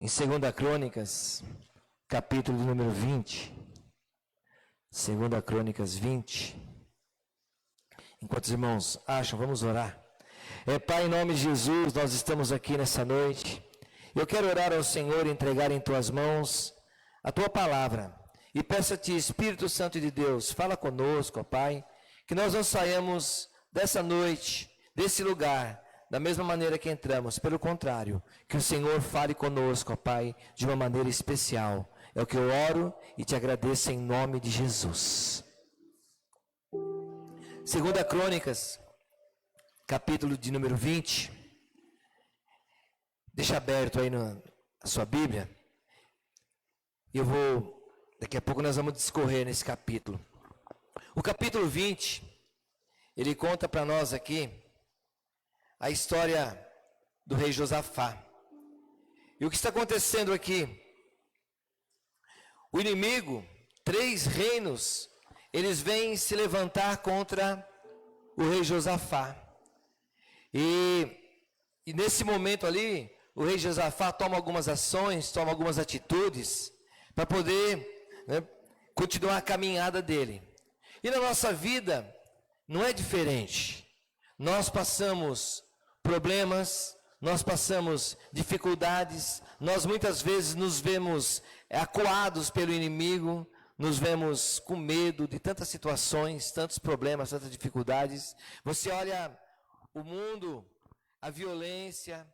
Em 2 Crônicas, capítulo de número 20. 2 Crônicas 20. Enquanto os irmãos acham, vamos orar. Pai, em nome de Jesus, nós estamos aqui nessa noite. Eu quero orar ao Senhor e entregar em Tuas mãos a Tua palavra. E peço-te, Espírito Santo de Deus, fala conosco, ó Pai, que nós não saiamos dessa noite, desse lugar, da mesma maneira que entramos. Pelo contrário, que o Senhor fale conosco, ó Pai, de uma maneira especial. É o que eu oro e te agradeço em nome de Jesus. 2 Crônicas, capítulo de número 20. Deixa aberto aí na sua Bíblia. Daqui a pouco nós vamos discorrer nesse capítulo. O capítulo 20, ele conta para nós aqui a história do rei Josafá. E o que está acontecendo aqui? O inimigo, 3 reinos, eles vêm se levantar contra o rei Josafá. E nesse momento ali, o rei Josafá toma algumas ações, toma algumas atitudes, para poder continuar a caminhada dele. E na nossa vida, não é diferente. Nós passamos problemas, nós passamos dificuldades, nós muitas vezes nos vemos acuados pelo inimigo, nos vemos com medo de tantas situações, tantos problemas, tantas dificuldades. Você olha o mundo, a violência,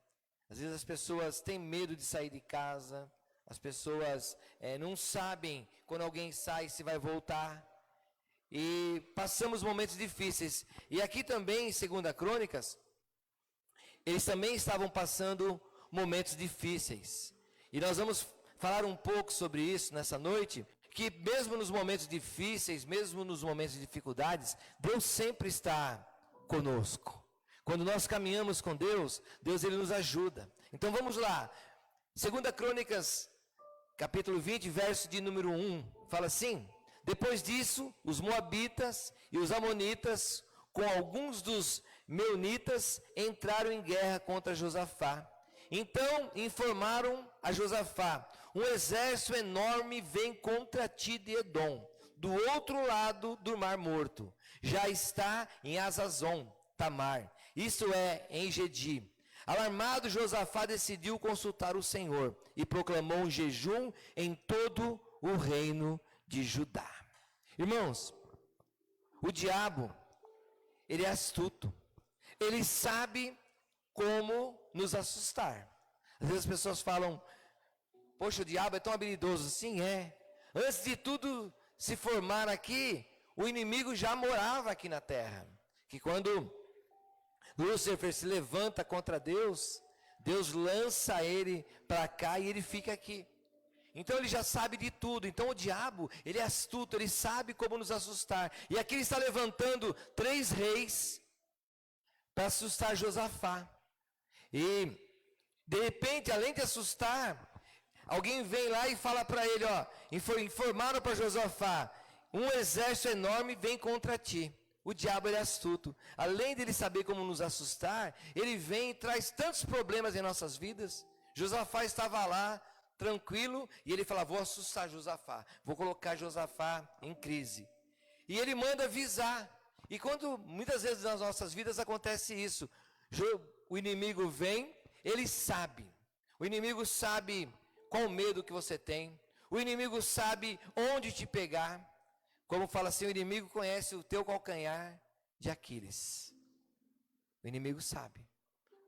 às vezes as pessoas têm medo de sair de casa, as pessoas não sabem quando alguém sai se vai voltar. E passamos momentos difíceis. E aqui também, em 2 Crônicas, eles também estavam passando momentos difíceis. E nós vamos falar um pouco sobre isso nessa noite, que mesmo nos momentos difíceis, mesmo nos momentos de dificuldades, Deus sempre está conosco. Quando nós caminhamos com Deus, Deus ele nos ajuda. Então vamos lá. 2 Crônicas, capítulo 20, verso de número 1, fala assim: depois disso, os moabitas e os amonitas, com alguns dos meunitas, entraram em guerra contra Josafá. Então informaram a Josafá: um exército enorme vem contra ti de Edom, do outro lado do Mar Morto. Já está em Azazon Tamar, isto é, em Gedi. Alarmado, Josafá decidiu consultar o Senhor e proclamou um jejum em todo o reino de Judá. Irmãos, o diabo, ele é astuto. Ele sabe como nos assustar. Às vezes as pessoas falam: poxa, o diabo é tão habilidoso. Sim, é. Antes de tudo se formar aqui, o inimigo já morava aqui na terra. Que quando Lúcifer se levanta contra Deus, Deus lança ele para cá e ele fica aqui. Então ele já sabe de tudo. Então o diabo, ele é astuto, ele sabe como nos assustar. E aqui ele está levantando 3 reis para assustar Josafá. E de repente, além de assustar, alguém vem lá e fala para ele, informaram para Josafá: um exército enorme vem contra ti. O diabo ele é astuto. Além de ele saber como nos assustar, ele vem e traz tantos problemas em nossas vidas. Josafá estava lá, tranquilo, e ele fala: vou assustar Josafá, vou colocar Josafá em crise. E ele manda avisar. E quando muitas vezes nas nossas vidas acontece isso, o inimigo vem, ele sabe. O inimigo sabe qual medo que você tem. O inimigo sabe onde te pegar. Como fala assim, o inimigo conhece o teu calcanhar de Aquiles. O inimigo sabe.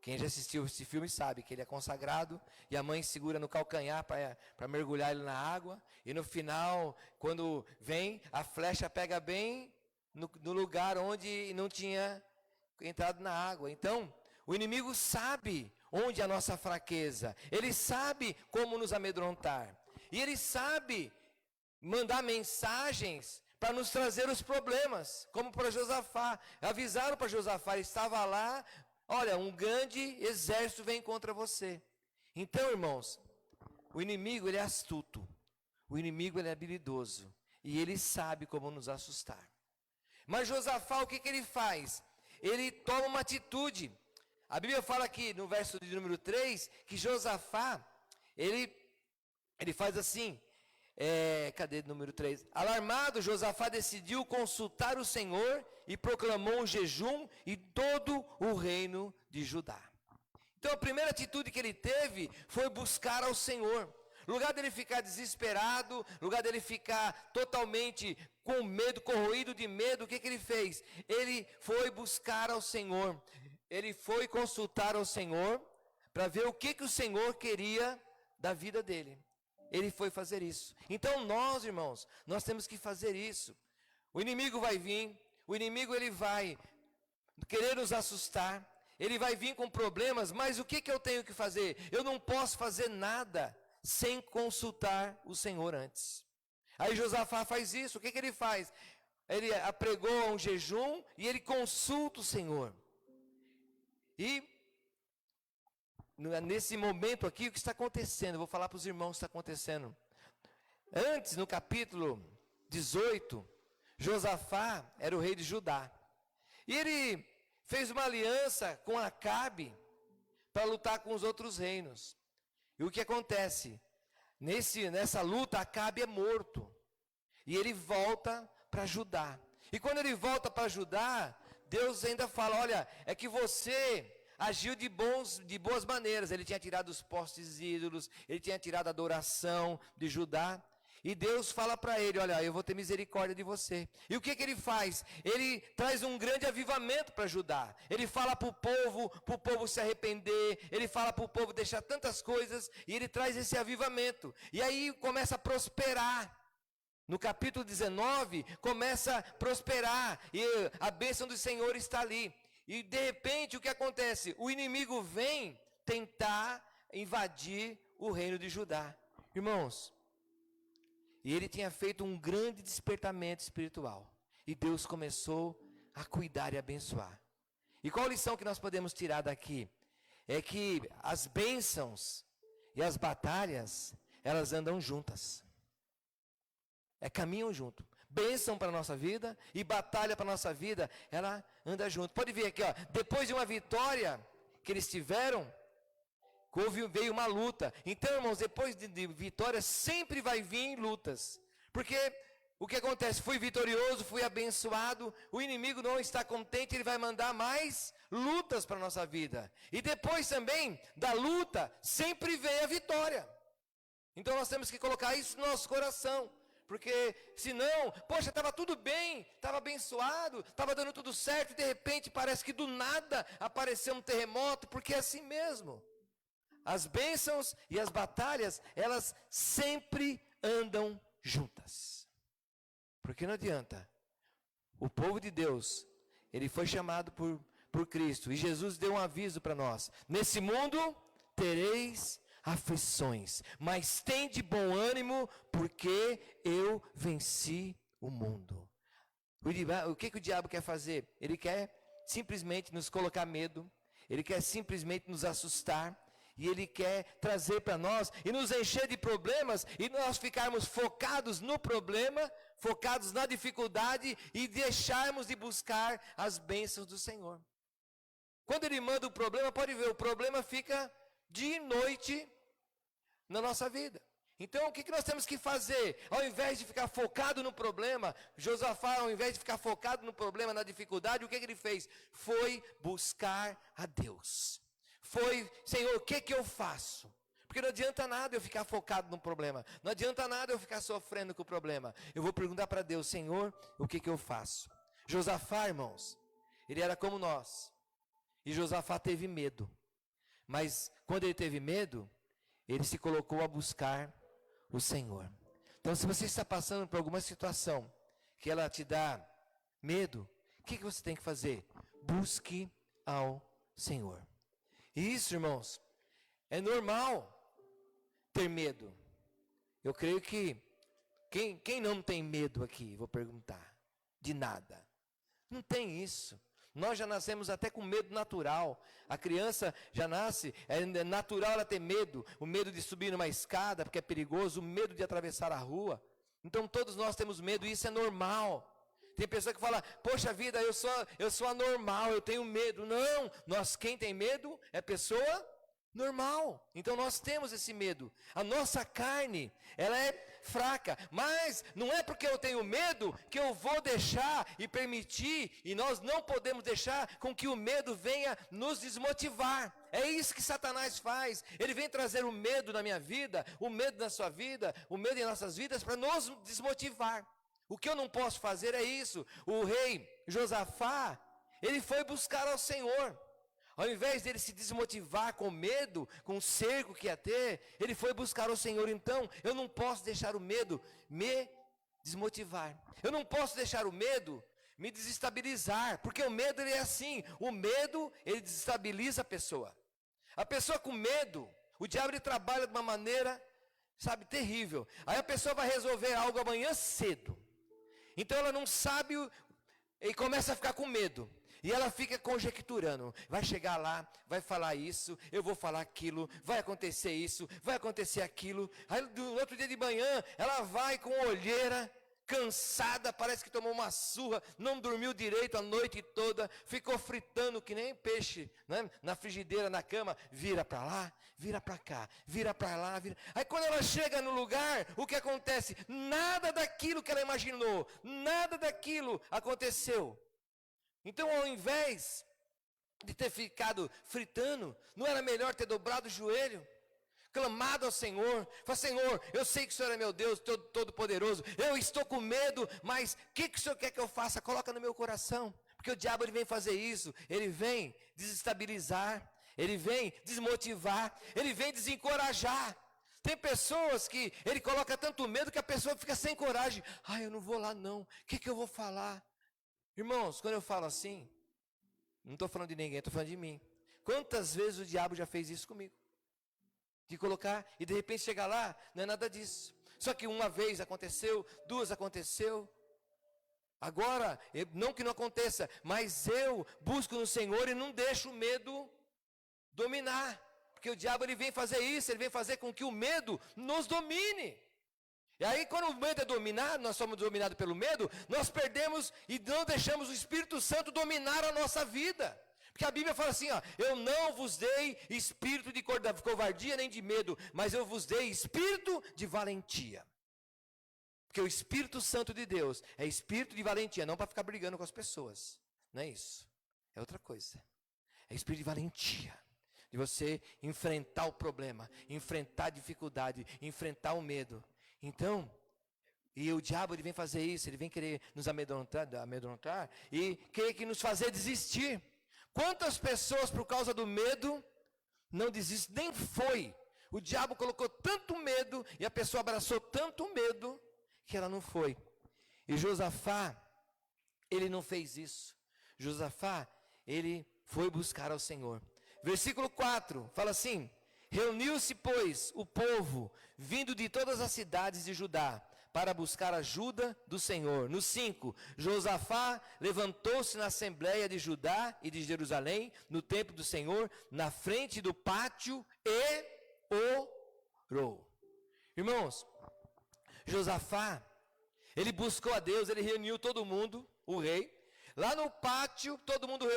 Quem já assistiu esse filme sabe que ele é consagrado e a mãe segura no calcanhar para mergulhar ele na água. E no final, quando vem, a flecha pega bem no lugar onde não tinha entrado na água. Então, o inimigo sabe onde é a nossa fraqueza. Ele sabe como nos amedrontar. E ele sabe mandar mensagens para nos trazer os problemas, como para Josafá. Avisaram para Josafá, ele estava lá: olha, um grande exército vem contra você. Então, irmãos, o inimigo ele é astuto, o inimigo ele é habilidoso, e ele sabe como nos assustar. Mas Josafá, o que ele faz? Ele toma uma atitude. A Bíblia fala aqui no verso de número 3, que Josafá, ele faz assim, cadê o número 3? Alarmado, Josafá decidiu consultar o Senhor e proclamou um jejum em todo o reino de Judá. Então a primeira atitude que ele teve foi buscar ao Senhor. No lugar dele ficar desesperado, no lugar dele ficar totalmente com medo, corroído de medo, o que ele fez? Ele foi buscar ao Senhor. Ele foi consultar ao Senhor para ver o que o Senhor queria da vida dele. Ele foi fazer isso. Então nós, irmãos, nós temos que fazer isso. O inimigo vai vir, o inimigo ele vai querer nos assustar, ele vai vir com problemas, mas o que eu tenho que fazer? Eu não posso fazer nada sem consultar o Senhor antes. Aí Josafá faz isso, o que ele faz? Ele apregou um jejum e ele consulta o Senhor. E nesse momento aqui, o que está acontecendo? Eu vou falar para os irmãos o que está acontecendo. Antes, no capítulo 18, Josafá era o rei de Judá. E ele fez uma aliança com Acabe para lutar com os outros reinos. E o que acontece? Nessa luta, Acabe é morto. E ele volta para Judá. E quando ele volta para Judá, Deus ainda fala, olha, é que você agiu de boas maneiras. Ele tinha tirado os postes ídolos, ele tinha tirado a adoração de Judá. E Deus fala para ele, olha, eu vou ter misericórdia de você. E o que ele faz? Ele traz um grande avivamento para Judá. Ele fala para o povo se arrepender. Ele fala para o povo deixar tantas coisas. E ele traz esse avivamento. E aí começa a prosperar. No capítulo 19, começa a prosperar. E a bênção do Senhor está ali. E de repente o que acontece? O inimigo vem tentar invadir o reino de Judá. Irmãos, e ele tinha feito um grande despertamento espiritual. E Deus começou a cuidar e abençoar. E qual a lição que nós podemos tirar daqui? É que as bênçãos e as batalhas, elas andam juntas. Caminham junto. Bênção para a nossa vida e batalha para a nossa vida, ela anda junto. Pode ver aqui, ó, depois de uma vitória que eles tiveram, veio uma luta. Então, irmãos, depois de vitória, sempre vai vir lutas. Porque o que acontece? Fui vitorioso, fui abençoado, o inimigo não está contente, ele vai mandar mais lutas para a nossa vida. E depois também da luta, sempre vem a vitória. Então nós temos que colocar isso no nosso coração. Porque senão, poxa, estava tudo bem, estava abençoado, estava dando tudo certo, e de repente parece que do nada apareceu um terremoto, porque é assim mesmo. As bênçãos e as batalhas, elas sempre andam juntas. Porque não adianta. O povo de Deus, ele foi chamado por Cristo, e Jesus deu um aviso para nós. Nesse mundo tereis aflições, mas tem de bom ânimo, porque eu venci o mundo. O que o diabo quer fazer? Ele quer simplesmente nos colocar medo, ele quer simplesmente nos assustar, e ele quer trazer para nós e nos encher de problemas, e nós ficarmos focados no problema, focados na dificuldade, e deixarmos de buscar as bênçãos do Senhor. Quando ele manda o problema, pode ver, o problema fica dia e noite na nossa vida. Então o que nós temos que fazer? Ao invés de ficar focado no problema, Josafá, ao invés de ficar focado no problema, na dificuldade, o que ele fez? Foi buscar a Deus. Foi, Senhor, o que eu faço? Porque não adianta nada eu ficar focado no problema, não adianta nada eu ficar sofrendo com o problema. Eu vou perguntar para Deus, Senhor, o que eu faço? Josafá, irmãos, ele era como nós, e Josafá teve medo. Mas quando ele teve medo, ele se colocou a buscar o Senhor. Então, se você está passando por alguma situação que ela te dá medo, o que você tem que fazer? Busque ao Senhor. E isso, irmãos, é normal ter medo. Eu creio que quem não tem medo aqui, vou perguntar, de nada? Não tem isso. Nós já nascemos até com medo natural. A criança já nasce, é natural ela ter medo. O medo de subir numa escada, porque é perigoso. O medo de atravessar a rua. Então todos nós temos medo e isso é normal. Tem pessoa que fala, poxa vida, eu sou anormal, eu tenho medo. Não, quem tem medo é pessoa normal. Então nós temos esse medo. A nossa carne, ela é fraca, mas não é porque eu tenho medo que eu vou deixar e permitir, e nós não podemos deixar com que o medo venha nos desmotivar. É isso que Satanás faz. Ele vem trazer o medo na minha vida, o medo na sua vida, o medo em nossas vidas para nos desmotivar. O que eu não posso fazer é isso. O rei Josafá, ele foi buscar ao Senhor. Ao invés dele se desmotivar com medo, com o cerco que ia ter, ele foi buscar o Senhor. Então, eu não posso deixar o medo me desmotivar. Eu não posso deixar o medo me desestabilizar, porque o medo ele é assim. O medo, ele desestabiliza a pessoa. A pessoa com medo, o diabo ele trabalha de uma maneira, sabe, terrível. Aí a pessoa vai resolver algo amanhã cedo. Então ela não sabe e começa a ficar com medo. E ela fica conjecturando, vai chegar lá, vai falar isso, eu vou falar aquilo, vai acontecer isso, vai acontecer aquilo. Aí no outro dia de manhã, ela vai com olheira, cansada, parece que tomou uma surra, não dormiu direito a noite toda, ficou fritando que nem peixe, né? Na frigideira, na cama, vira para lá, vira para cá, vira para lá, vira. Aí quando ela chega no lugar, o que acontece? Nada daquilo que ela imaginou, nada daquilo aconteceu. Então, ao invés de ter ficado fritando, não era melhor ter dobrado o joelho, clamado ao Senhor, falado: Senhor, eu sei que o Senhor é meu Deus Todo-Poderoso, eu estou com medo, mas o que o Senhor quer que eu faça? Coloca no meu coração, porque o diabo ele vem fazer isso, ele vem desestabilizar, ele vem desmotivar, ele vem desencorajar. Tem pessoas que ele coloca tanto medo que a pessoa fica sem coragem. Eu não vou lá não, o que eu vou falar? Irmãos, quando eu falo assim, não estou falando de ninguém, estou falando de mim. Quantas vezes o diabo já fez isso comigo? De colocar, e de repente chegar lá, não é nada disso. Só que uma vez aconteceu, duas aconteceu. Agora, não que não aconteça, mas eu busco no Senhor e não deixo o medo dominar. Porque o diabo ele vem fazer isso, ele vem fazer com que o medo nos domine. E aí quando o medo é dominado, nós somos dominados pelo medo, nós perdemos e não deixamos o Espírito Santo dominar a nossa vida. Porque a Bíblia fala assim, eu não vos dei espírito de covardia nem de medo, mas eu vos dei espírito de valentia. Porque o Espírito Santo de Deus é espírito de valentia, não para ficar brigando com as pessoas. Não é isso, é outra coisa. É espírito de valentia. De você enfrentar o problema, enfrentar a dificuldade, enfrentar o medo. Então, e o diabo ele vem fazer isso, ele vem querer nos amedrontar e querer que nos fazer desistir. Quantas pessoas por causa do medo não desistem, nem foi. O diabo colocou tanto medo e a pessoa abraçou tanto medo que ela não foi. E Josafá, ele não fez isso. Josafá, ele foi buscar ao Senhor. Versículo 4, fala assim: reuniu-se, pois, o povo, vindo de todas as cidades de Judá, para buscar ajuda do Senhor. No 5, Josafá levantou-se na assembleia de Judá e de Jerusalém, no templo do Senhor, na frente do pátio, e orou. Irmãos, Josafá, ele buscou a Deus, ele reuniu todo mundo, o rei. Lá no pátio, todo mundo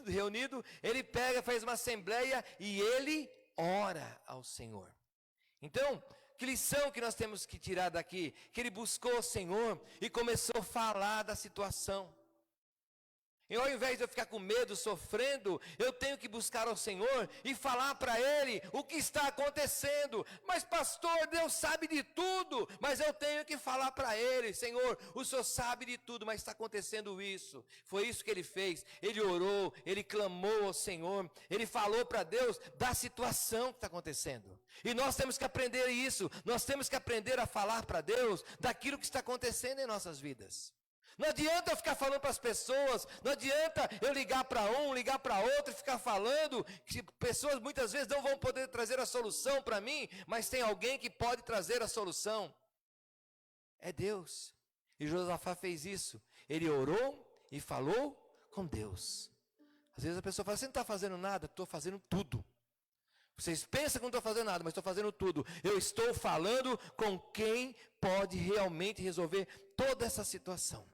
reunido, ele pega, faz uma assembleia e ele ora ao Senhor. Então, que lição que nós temos que tirar daqui? Que ele buscou o Senhor e começou a falar da situação. E ao invés de eu ficar com medo, sofrendo, eu tenho que buscar ao Senhor e falar para Ele o que está acontecendo. Mas pastor, Deus sabe de tudo, mas eu tenho que falar para Ele: Senhor, o Senhor sabe de tudo, mas está acontecendo isso. Foi isso que ele fez, ele orou, ele clamou ao Senhor, ele falou para Deus da situação que está acontecendo. E nós temos que aprender isso, nós temos que aprender a falar para Deus daquilo que está acontecendo em nossas vidas. Não adianta eu ficar falando para as pessoas, não adianta eu ligar para um, ligar para outro e ficar falando, que pessoas muitas vezes não vão poder trazer a solução para mim, mas tem alguém que pode trazer a solução. É Deus. E Josafá fez isso. Ele orou e falou com Deus. Às vezes a pessoa fala: você não está fazendo nada? Estou fazendo tudo. Vocês pensam que não estou fazendo nada, mas estou fazendo tudo. Eu estou falando com quem pode realmente resolver toda essa situação.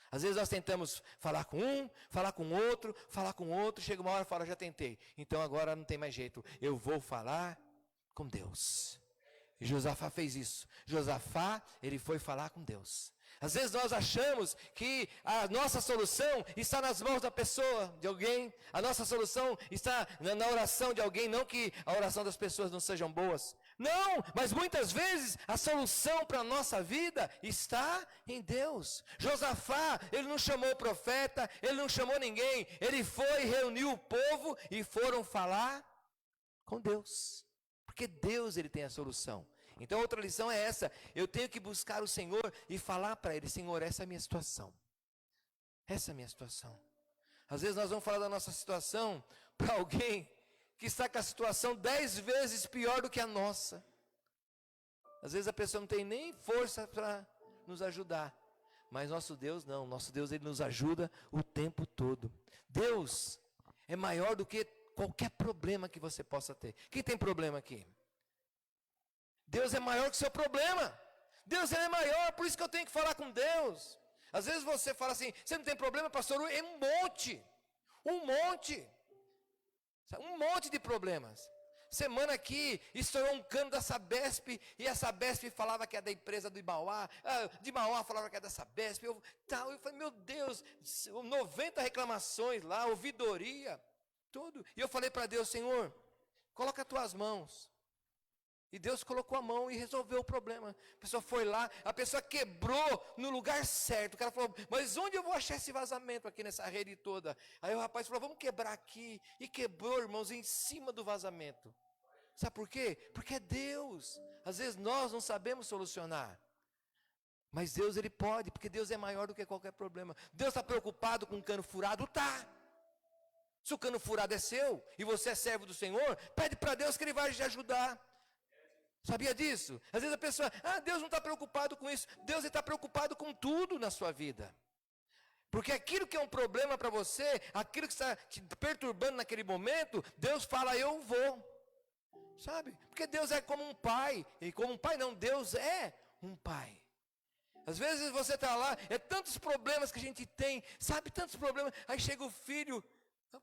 Às vezes nós tentamos falar com um, falar com outro, chega uma hora e fala, já tentei. Então agora não tem mais jeito, eu vou falar com Deus. E Josafá fez isso. Josafá, ele foi falar com Deus. Às vezes nós achamos que a nossa solução está nas mãos da pessoa, de alguém. A nossa solução está na oração de alguém, não que a oração das pessoas não sejam boas. Não, mas muitas vezes a solução para a nossa vida está em Deus. Josafá, ele não chamou o profeta, ele não chamou ninguém. Ele foi, reuniu o povo e foram falar com Deus. Porque Deus, ele tem a solução. Então outra lição é essa, eu tenho que buscar o Senhor e falar para Ele, Senhor, essa é a minha situação. Essa é a minha situação. Às vezes nós vamos falar da nossa situação para alguém que está com a situação 10 vezes pior do que a nossa. Às vezes a pessoa não tem nem força para nos ajudar. Mas nosso Deus não, nosso Deus ele nos ajuda o tempo todo. Deus é maior do que qualquer problema que você possa ter. Quem tem problema aqui? Deus é maior que o seu problema. Deus ele é maior, por isso que eu tenho que falar com Deus. Às vezes você fala assim, você não tem problema, pastor? É um monte de problemas. Semana aqui, estourou um cano da Sabesp, e a Sabesp falava que é da empresa do Imauá, de Imauá falava que é da Sabesp, eu falei, meu Deus, 90 reclamações lá, ouvidoria, tudo. E eu falei para Deus, Senhor, coloca as tuas mãos. E Deus colocou a mão e resolveu o problema. A pessoa foi lá, a pessoa quebrou no lugar certo. O cara falou, mas onde eu vou achar esse vazamento aqui nessa rede toda? Aí o rapaz falou, vamos quebrar aqui. E quebrou, irmãos, em cima do vazamento. Sabe por quê? Porque é Deus. Às vezes nós não sabemos solucionar. Mas Deus, ele pode, porque Deus é maior do que qualquer problema. Deus está preocupado com um cano furado? Tá. Se o cano furado é seu, e você é servo do Senhor, pede para Deus que Ele vai te ajudar. Sabia disso? Às vezes a pessoa, Deus não está preocupado com isso. Deus está preocupado com tudo na sua vida. Porque aquilo que é um problema para você, aquilo que está te perturbando naquele momento, Deus fala, eu vou. Sabe? Porque Deus é como um pai. E como um pai não, Deus é um pai. Às vezes você está lá, é tantos problemas que a gente tem, sabe, tantos problemas. Aí chega o filho,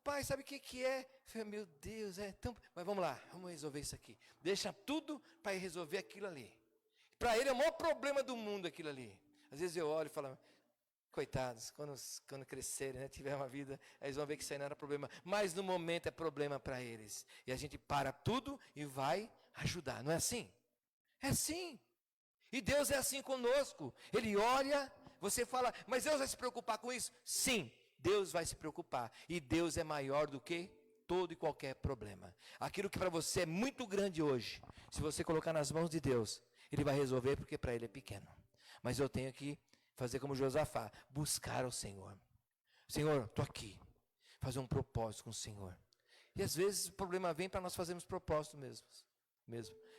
pai, sabe o que é? Meu Deus, é tão... Mas vamos lá, vamos resolver isso aqui. Deixa tudo para resolver aquilo ali. Para ele é o maior problema do mundo aquilo ali. Às vezes eu olho e falo, coitados, quando crescerem, né, tiver uma vida, eles vão ver que isso aí não era problema. Mas no momento é problema para eles. E a gente para tudo e vai ajudar, não é assim? É assim. E Deus é assim conosco. Ele olha, você fala, mas Deus vai se preocupar com isso? Sim. Deus vai se preocupar. E Deus é maior do que todo e qualquer problema. Aquilo que para você é muito grande hoje, se você colocar nas mãos de Deus, Ele vai resolver porque para Ele é pequeno. Mas eu tenho que fazer como Josafá, buscar ao Senhor. Senhor, estou aqui. Fazer um propósito com o Senhor. E às vezes o problema vem para nós fazermos propósito mesmo.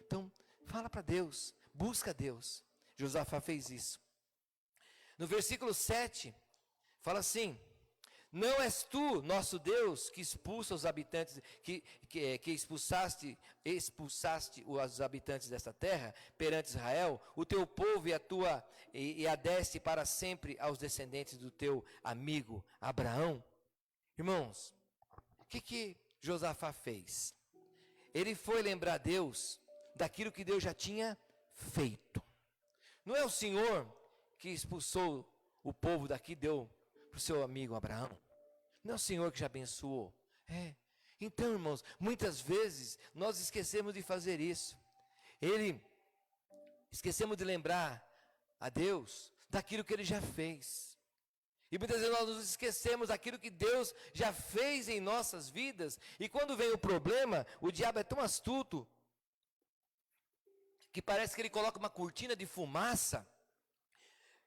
Então, fala para Deus, busca Deus. Josafá fez isso. No versículo 7, fala assim, não és tu, nosso Deus, que expulsa os habitantes, que expulsaste os habitantes desta terra perante Israel, o teu povo e a deste para sempre aos descendentes do teu amigo Abraão? Irmãos, o que Josafá fez? Ele foi lembrar Deus daquilo que Deus já tinha feito. Não é o Senhor que expulsou o povo daqui, deu para o seu amigo Abraão? Não é o Senhor que já abençoou? Então, irmãos, muitas vezes nós esquecemos de fazer isso. Esquecemos de lembrar a Deus daquilo que Ele já fez. E muitas vezes nós nos esquecemos daquilo que Deus já fez em nossas vidas. E quando vem o problema, o diabo é tão astuto, que parece que ele coloca uma cortina de fumaça,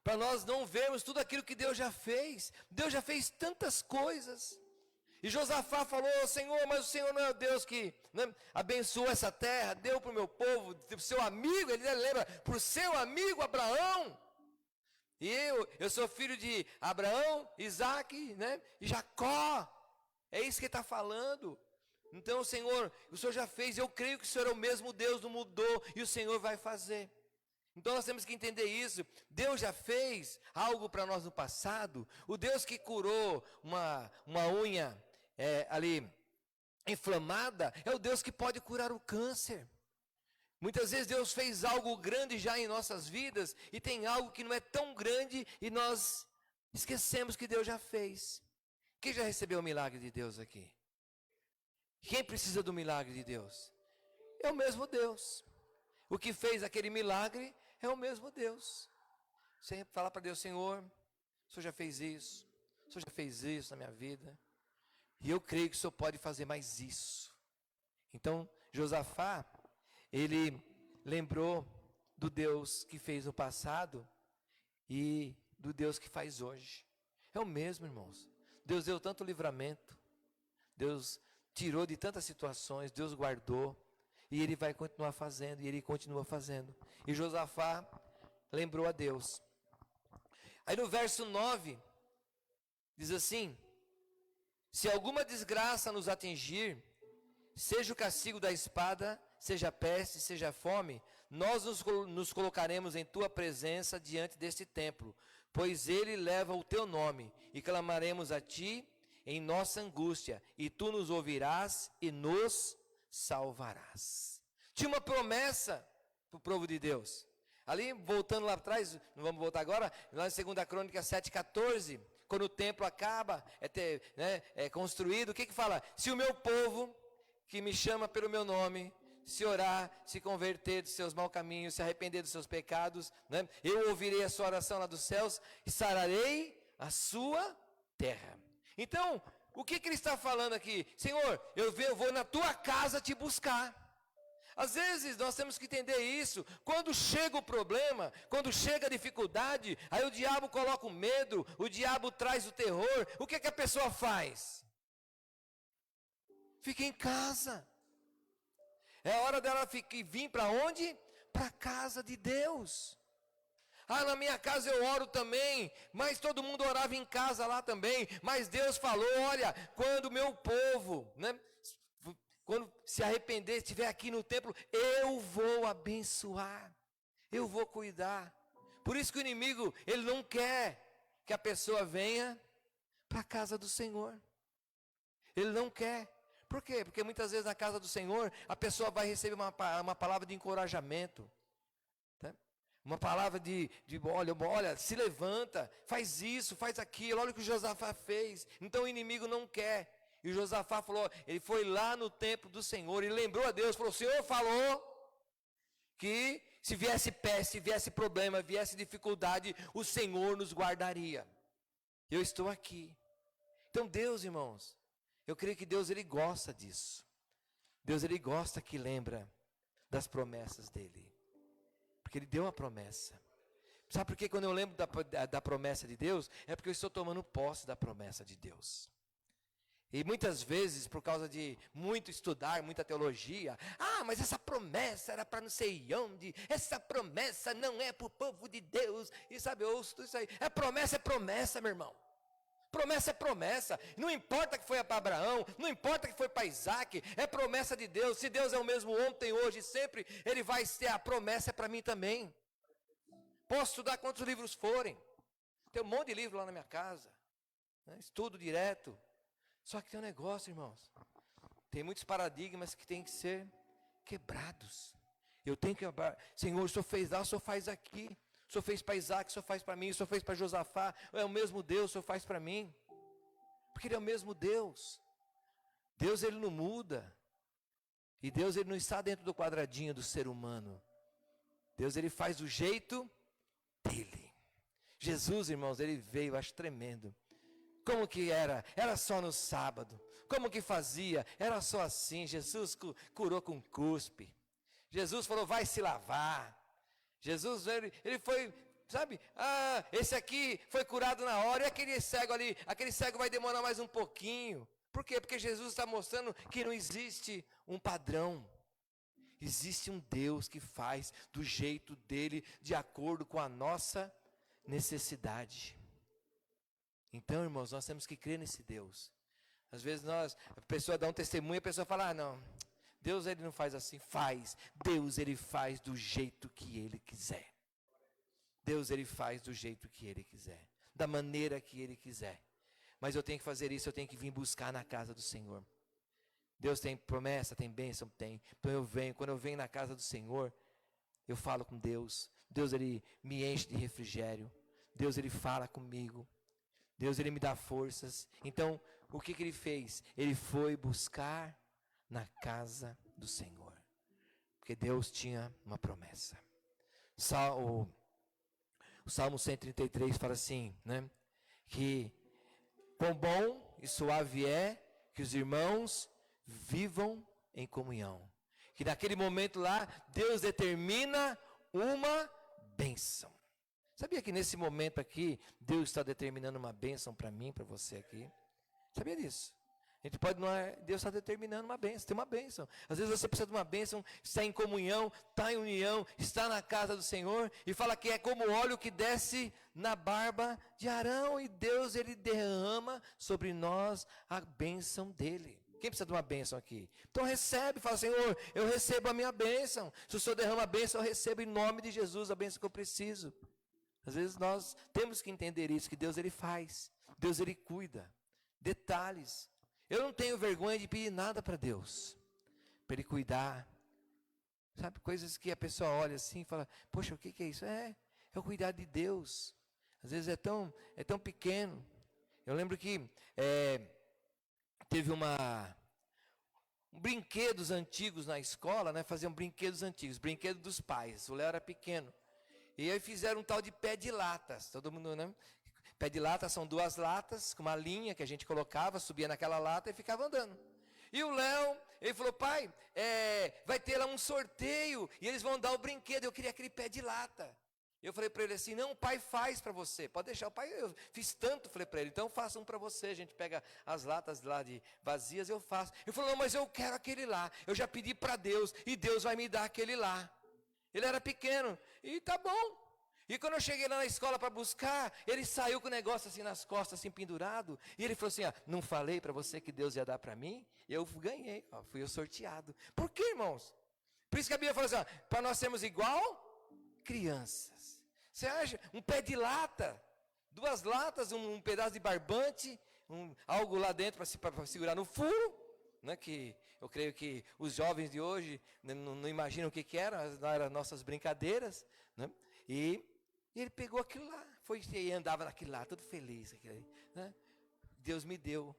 para nós não vermos tudo aquilo que Deus já fez. Deus já fez tantas coisas. E Josafá falou, Senhor, mas o Senhor não é o Deus que abençoou essa terra, deu para o meu povo, para o seu amigo, ele lembra, para o seu amigo Abraão. E eu sou filho de Abraão, Isaac, e Jacó. É isso que ele está falando. Então, Senhor, o Senhor já fez, eu creio que o Senhor é o mesmo Deus, não mudou, e o Senhor vai fazer. Então nós temos que entender isso. Deus já fez algo para nós no passado. O Deus que curou uma unha ali inflamada é o Deus que pode curar o câncer. Muitas vezes Deus fez algo grande já em nossas vidas e tem algo que não é tão grande e nós esquecemos que Deus já fez. Quem já recebeu o milagre de Deus aqui? Quem precisa do milagre de Deus? É o mesmo Deus. O que fez aquele milagre é o mesmo Deus. Você fala para Deus: Senhor, o Senhor já fez isso, o Senhor já fez isso na minha vida, e eu creio que o Senhor pode fazer mais isso. Então, Josafá, ele lembrou do Deus que fez no passado e do Deus que faz hoje. É o mesmo, irmãos. Deus deu tanto livramento, Deus tirou de tantas situações, Deus guardou, e Ele vai continuar fazendo, e Ele continua fazendo. E Josafá lembrou a Deus. Aí no verso 9, diz assim: se alguma desgraça nos atingir, seja o castigo da espada, seja peste, seja fome, nós nos colocaremos em tua presença diante deste templo, pois ele leva o teu nome, e clamaremos a ti em nossa angústia, e tu nos ouvirás e nos salvarás. Tinha uma promessa para o povo de Deus. Ali, voltando lá atrás, não vamos voltar agora, lá em 2 Crônicas 7,14, quando o templo acaba, é construído, o que fala? Se o meu povo, que me chama pelo meu nome, se orar, se converter dos seus maus caminhos, se arrepender dos seus pecados, eu ouvirei a sua oração lá dos céus e sararei a sua terra. Então, o que ele está falando aqui? Senhor, eu vou na tua casa te buscar. Às vezes nós temos que entender isso. Quando chega o problema, quando chega a dificuldade, aí o diabo coloca o medo, o diabo traz o terror. O que a pessoa faz? Fica em casa. É hora dela vir para onde? Para a casa de Deus. Ah, na minha casa eu oro também, mas todo mundo orava em casa lá também. Mas Deus falou: olha, quando o meu povo, quando se arrepender, estiver aqui no templo, eu vou abençoar, eu vou cuidar. Por isso que o inimigo, ele não quer que a pessoa venha para a casa do Senhor. Ele não quer. Por quê? Porque muitas vezes na casa do Senhor, a pessoa vai receber uma palavra de encorajamento. Tá? Uma palavra de olha, se levanta, faz isso, faz aquilo, olha o que o Josafá fez. Então o inimigo não quer. E o Josafá falou, ele foi lá no templo do Senhor, e lembrou a Deus, falou: o Senhor falou que se viesse peste, se viesse problema, viesse dificuldade, o Senhor nos guardaria. Eu estou aqui. Então Deus, irmãos, eu creio que Deus, ele gosta disso. Deus, ele gosta que lembra das promessas dele. Porque ele deu uma promessa. Sabe por que quando eu lembro da promessa de Deus? É porque eu estou tomando posse da promessa de Deus. E muitas vezes, por causa de muito estudar, muita teologia, mas essa promessa era para não sei onde, essa promessa não é para o povo de Deus, e sabe, eu ouço tudo isso aí. É promessa, meu irmão. Promessa é promessa, não importa que foi para Abraão, não importa que foi para Isaac, é promessa de Deus. Se Deus é o mesmo ontem, hoje e sempre, Ele vai ter a promessa para mim também. Posso estudar quantos livros forem, tem um monte de livro lá na minha casa, estudo direto. Só que tem um negócio, irmãos, tem muitos paradigmas que têm que ser quebrados. Eu tenho que quebrar. Senhor, o Senhor fez lá, o Senhor faz aqui. O Senhor fez para Isaac, o Senhor faz para mim, o Senhor fez para Josafá. É o mesmo Deus, o Senhor faz para mim. Porque Ele é o mesmo Deus. Deus, Ele não muda. E Deus, Ele não está dentro do quadradinho do ser humano. Deus, Ele faz do jeito dEle. Jesus, irmãos, Ele veio, acho tremendo. Como que era? Era só no sábado. Como que fazia? Era só assim. Jesus curou com cuspe. Jesus falou: vai se lavar. Jesus, ele foi, sabe? Esse aqui foi curado na hora. E aquele cego ali? Aquele cego vai demorar mais um pouquinho. Por quê? Porque Jesus está mostrando que não existe um padrão. Existe um Deus que faz do jeito dele, de acordo com a nossa necessidade. Então, irmãos, nós temos que crer nesse Deus. Às vezes a pessoa dá um testemunho e a pessoa fala: não, Deus, ele não faz assim. Faz. Deus, ele faz do jeito que ele quiser. Deus, Ele faz do jeito que Ele quiser, da maneira que Ele quiser. Mas eu tenho que fazer isso, eu tenho que vir buscar na casa do Senhor. Deus tem promessa, tem bênção? Tem. Então eu venho, quando eu venho na casa do Senhor, eu falo com Deus. Deus, Ele me enche de refrigério. Deus, Ele fala comigo. Deus, Ele me dá forças. Então, o que Ele fez? Ele foi buscar na casa do Senhor. Porque Deus tinha uma promessa. O Salmo 133 fala assim, né? Que quão bom e suave é que os irmãos vivam em comunhão. Que naquele momento lá, Deus determina uma bênção. Sabia que nesse momento aqui, Deus está determinando uma bênção para mim, para você aqui? Sabia disso? A gente pode, Deus está determinando uma bênção, tem uma bênção. Às vezes você precisa de uma bênção, está em comunhão, está em união, está na casa do Senhor, e fala que é como óleo que desce na barba de Arão, e Deus, Ele derrama sobre nós a bênção dEle. Quem precisa de uma bênção aqui? Então recebe, fala, Senhor, eu recebo a minha bênção. Se o Senhor derrama a bênção, eu recebo em nome de Jesus a bênção que eu preciso. Às vezes nós temos que entender isso, que Deus, Ele faz, Deus, Ele cuida. Detalhes. Eu não tenho vergonha de pedir nada para Deus, para Ele cuidar. Sabe, coisas que a pessoa olha assim e fala, poxa, o que é isso? É o cuidar de Deus. Às vezes é tão pequeno. Eu lembro que teve brinquedos antigos na escola, né? Faziam brinquedos antigos, brinquedo dos pais. O Léo era pequeno. E aí fizeram um tal de pé de latas. Todo mundo, né? Pé de lata são 2 latas, com uma linha que a gente colocava, subia naquela lata e ficava andando. E o Léo, ele falou, pai, vai ter lá um sorteio, e eles vão dar o brinquedo, eu queria aquele pé de lata. Eu falei para ele assim, não, o pai faz para você, pode deixar, o pai, eu fiz tanto, falei para ele, então faça um para você, a gente pega as latas lá de vazias, eu faço. Ele falou, não, mas eu quero aquele lá, eu já pedi para Deus, e Deus vai me dar aquele lá. Ele era pequeno, e tá bom. E quando eu cheguei lá na escola para buscar, ele saiu com o negócio assim nas costas, assim pendurado. E ele falou assim, não falei para você que Deus ia dar para mim? Eu ganhei, fui eu sorteado. Por quê, irmãos? Por isso que a Bíblia fala assim, para nós sermos igual crianças. Você acha? Um pé de lata, 2 latas, um pedaço de barbante, algo lá dentro para segurar no furo. Né, que eu creio que os jovens de hoje não imaginam o que eram nossas brincadeiras. Né? E ele pegou aquilo lá, foi e andava naquilo lá, todo feliz. Né? Deus me deu.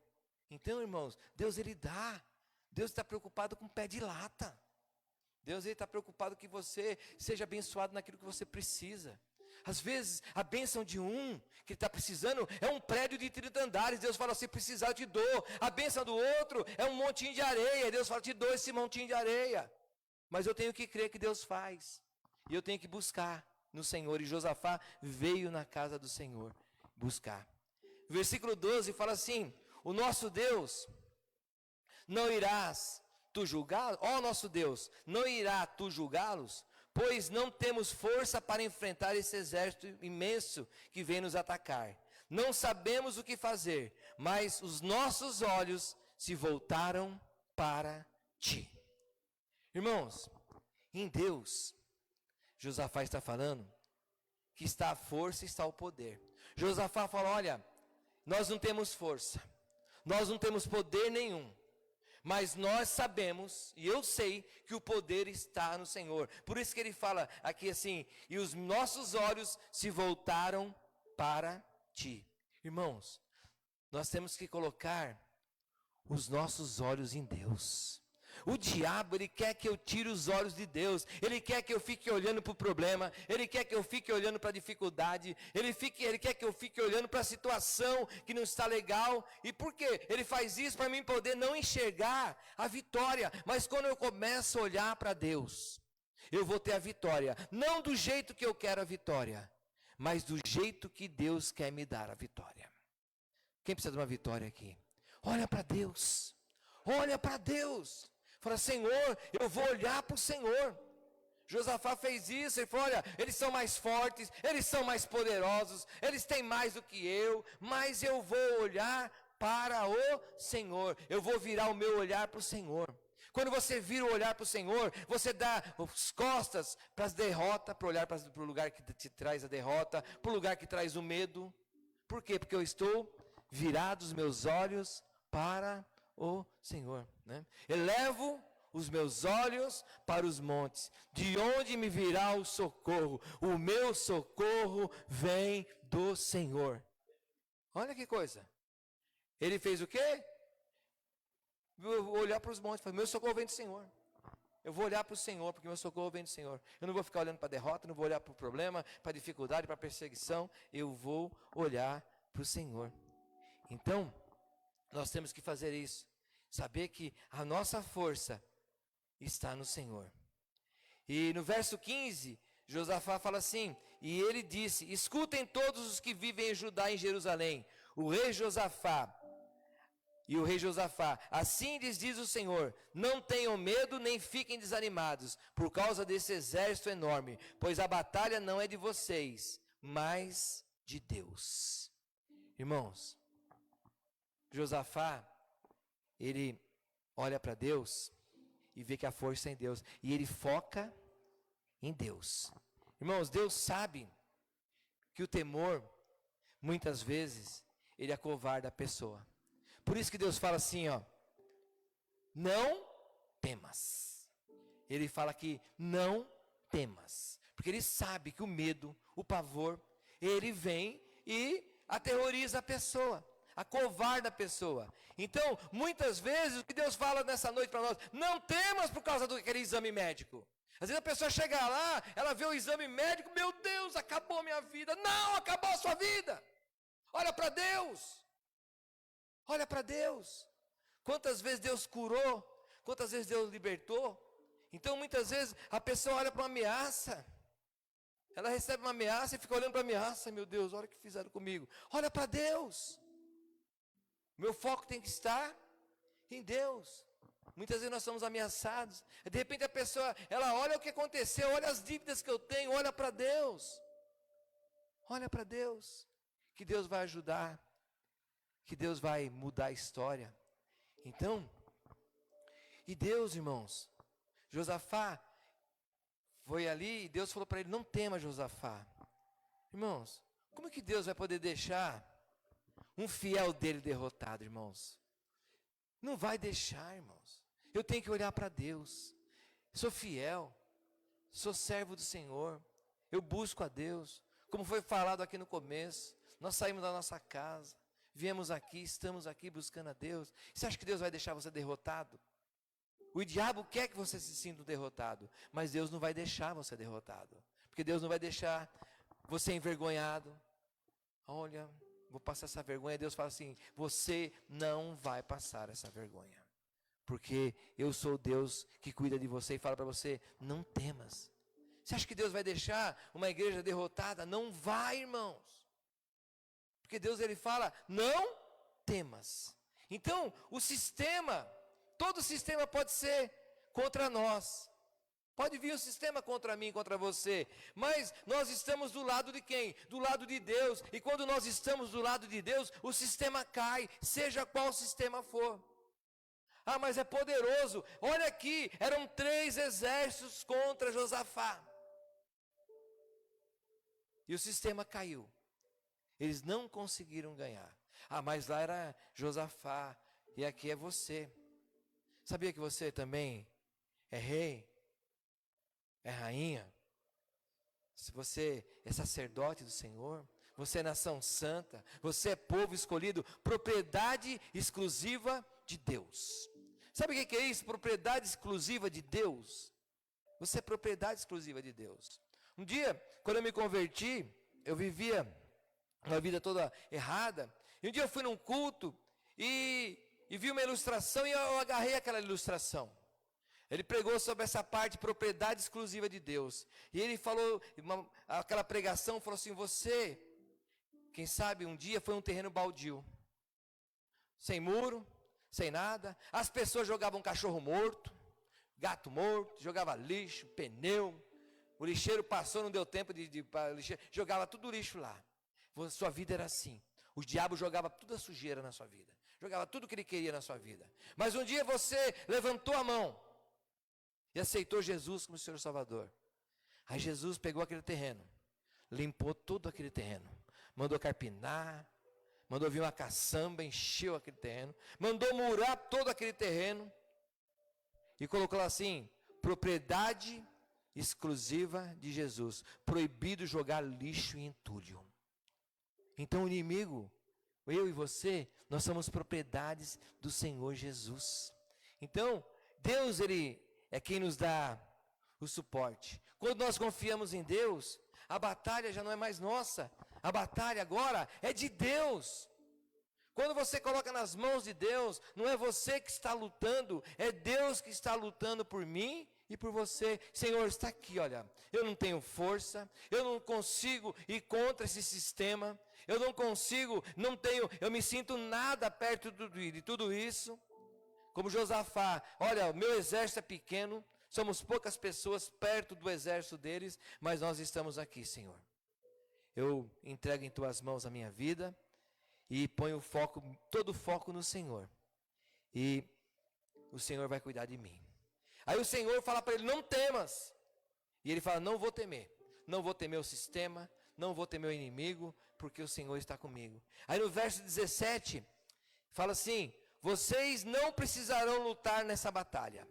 Então, irmãos, Deus, Ele dá. Deus está preocupado com pé de lata. Deus, Ele está preocupado que você seja abençoado naquilo que você precisa. Às vezes, a bênção de um que está precisando é um prédio de 30 andares. Deus fala, se precisar eu te dou. A bênção do outro é um montinho de areia. Deus fala, te dou esse montinho de areia. Mas eu tenho que crer que Deus faz. E eu tenho que buscar no Senhor. E Josafá veio na casa do Senhor buscar. Versículo 12 fala assim, o nosso Deus, não irás tu julgá-los? Ó nosso Deus, não irá tu julgá-los? Pois não temos força para enfrentar esse exército imenso que vem nos atacar. Não sabemos o que fazer, mas os nossos olhos se voltaram para ti. Irmãos, em Deus, Josafá está falando que está a força e está o poder. Josafá fala, olha, nós não temos força, nós não temos poder nenhum. Mas nós sabemos, e eu sei, que o poder está no Senhor. Por isso que ele fala aqui assim, e os nossos olhos se voltaram para ti. Irmãos, nós temos que colocar os nossos olhos em Deus. O diabo, ele quer que eu tire os olhos de Deus. Ele quer que eu fique olhando para o problema. Ele quer que eu fique olhando para a dificuldade. Ele quer que eu fique olhando para a situação que não está legal. E por quê? Ele faz isso para mim poder não enxergar a vitória. Mas quando eu começo a olhar para Deus, eu vou ter a vitória. Não do jeito que eu quero a vitória, mas do jeito que Deus quer me dar a vitória. Quem precisa de uma vitória aqui? Olha para Deus. Olha para Deus. Fala, Senhor, eu vou olhar para o Senhor. Josafá fez isso, ele falou, olha, eles são mais fortes, eles são mais poderosos, eles têm mais do que eu, mas eu vou olhar para o Senhor, eu vou virar o meu olhar para o Senhor. Quando você vira o olhar para o Senhor, você dá as costas para as derrotas, para olhar para o lugar que te traz a derrota, para o lugar que traz o medo. Por quê? Porque eu estou virado os meus olhos para o Senhor, né? Elevo os meus olhos para os montes, de onde me virá o socorro? O meu socorro vem do Senhor. Olha que coisa. Ele fez o quê? Eu vou olhar para os montes, meu socorro vem do Senhor. Eu vou olhar para o Senhor, porque meu socorro vem do Senhor. Eu não vou ficar olhando para a derrota, não vou olhar para o problema, para a dificuldade, para a perseguição. Eu vou olhar para o Senhor. Então, nós temos que fazer isso. Saber que a nossa força está no Senhor. E no verso 15, Josafá fala assim, e ele disse, escutem todos os que vivem em Judá e em Jerusalém, o rei Josafá, assim lhes diz o Senhor, não tenham medo nem fiquem desanimados, por causa desse exército enorme, pois a batalha não é de vocês, mas de Deus. Irmãos, Josafá, ele olha para Deus e vê que a força é em Deus, e ele foca em Deus. Irmãos, Deus sabe que o temor, muitas vezes, ele acovarda a pessoa. Por isso que Deus fala assim, ó, não temas. Ele fala aqui, não temas. Porque ele sabe que o medo, o pavor, ele vem e aterroriza a pessoa, acovarda a pessoa. Então, muitas vezes, o que Deus fala nessa noite para nós, não temas por causa daquele exame médico. Às vezes a pessoa chega lá, ela vê o exame médico, meu Deus, acabou a minha vida. Não, acabou a sua vida. Olha para Deus. Olha para Deus. Quantas vezes Deus curou? Quantas vezes Deus libertou? Então muitas vezes a pessoa olha para uma ameaça. Ela recebe uma ameaça e fica olhando para a ameaça. Meu Deus, olha o que fizeram comigo. Olha para Deus. Meu foco tem que estar em Deus. Muitas vezes nós somos ameaçados. De repente a pessoa, ela olha o que aconteceu, olha as dívidas que eu tenho, olha para Deus. Olha para Deus. Que Deus vai ajudar. Que Deus vai mudar a história. Então, e Deus, irmãos, Josafá foi ali e Deus falou para ele, não tema, Josafá. Irmãos, como é que Deus vai poder deixar um fiel dele derrotado, irmãos? Não vai deixar, irmãos. Eu tenho que olhar para Deus. Sou fiel, sou servo do Senhor, eu busco a Deus. Como foi falado aqui no começo, nós saímos da nossa casa, viemos aqui, estamos aqui buscando a Deus. Você acha que Deus vai deixar você derrotado? O diabo quer que você se sinta derrotado, mas Deus não vai deixar você derrotado, porque Deus não vai deixar você envergonhado. Olha, vou passar essa vergonha. Deus fala assim, você não vai passar essa vergonha, porque eu sou Deus que cuida de você e fala para você, não temas. Você acha que Deus vai deixar uma igreja derrotada? Não vai, irmãos. Porque Deus, ele fala, não temas. Então, o sistema, todo sistema pode ser contra nós. Pode vir o sistema contra mim, contra você. Mas nós estamos do lado de quem? Do lado de Deus. E quando nós estamos do lado de Deus, o sistema cai, seja qual sistema for. Ah, mas é poderoso. Olha aqui, eram 3 exércitos contra Josafá. E o sistema caiu. Eles não conseguiram ganhar. Ah, mas lá era Josafá e aqui é você. Sabia que você também é rei? É rainha? Se você é sacerdote do Senhor, você é nação santa, você é povo escolhido, propriedade exclusiva de Deus. Sabe o que é isso? Propriedade exclusiva de Deus. Você é propriedade exclusiva de Deus. Um dia, quando eu me converti, eu vivia uma vida toda errada. E um dia eu fui num culto e vi uma ilustração e eu agarrei aquela ilustração. Ele pregou sobre essa parte, propriedade exclusiva de Deus. E ele falou, aquela pregação, falou assim, você, quem sabe um dia foi um terreno baldio. Sem muro, sem nada. As pessoas jogavam cachorro morto, gato morto, jogava lixo, pneu. O lixeiro passou, não deu tempo de lixeiro, jogava tudo lixo lá. Sua vida era assim. O diabo jogava toda a sujeira na sua vida. jogava tudo que ele queria na sua vida. Mas um dia você levantou a mão e aceitou Jesus como Senhor Salvador. Aí Jesus pegou aquele terreno, limpou todo aquele terreno, mandou carpinar, mandou vir uma caçamba, encheu aquele terreno, mandou murar todo aquele terreno e colocou lá assim: propriedade exclusiva de Jesus, proibido jogar lixo e entulho. Então o inimigo, eu e você, nós somos propriedades do Senhor Jesus. Então Deus, Ele é quem nos dá o suporte. Quando nós confiamos em Deus, a batalha já não é mais nossa, a batalha agora é de Deus. Quando você coloca nas mãos de Deus, não é você que está lutando, é Deus que está lutando por mim e por você. Senhor, está aqui, olha, eu não tenho força, eu não consigo ir contra esse sistema, eu não consigo, eu me sinto nada perto de tudo isso. Como Josafá, olha, o meu exército é pequeno, somos poucas pessoas perto do exército deles, mas nós estamos aqui, Senhor. Eu entrego em tuas mãos a minha vida e ponho todo o foco no Senhor. E o Senhor vai cuidar de mim. Aí o Senhor fala para ele: não temas. E ele fala: não vou temer. Não vou temer o sistema, não vou temer o inimigo, porque o Senhor está comigo. Aí no verso 17, fala assim: vocês não precisarão lutar nessa batalha.